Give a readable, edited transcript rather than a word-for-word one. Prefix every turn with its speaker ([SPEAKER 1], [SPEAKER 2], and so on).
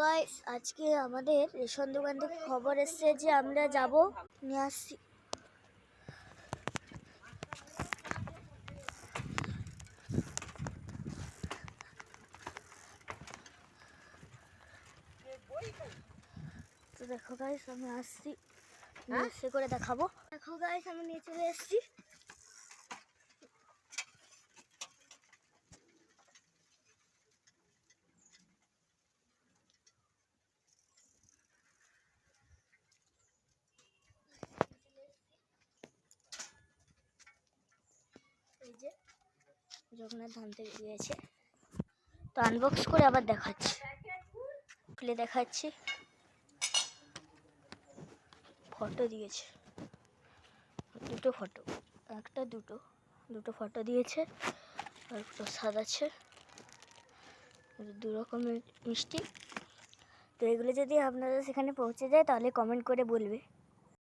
[SPEAKER 1] Guys, আজকে আমাদের ration দোকান থেকে খবর এসেছে যে আমরা যাব, নিয়ে আসছি। তো দেখো গাইস, আমি আসছি, নিয়ে করে দেখাবো। দেখো গাইস, আমি নিয়ে চলে এসেছি। এই যে জগন্নাথ ধাম থেকে দিয়েছে, তো আনবক্স করে আবার দেখাচ্ছি, খুলে দেখাচ্ছি। ফটো দিয়েছে, দুটো ফটো, একটা দুটো ফটো দিয়েছে। আর প্রসাদ আছে, দু রকমের মিষ্টি। তো এগুলো যদি আপনারা সেখানে পৌঁছে যায় তাহলে কমেন্ট করে বলবে।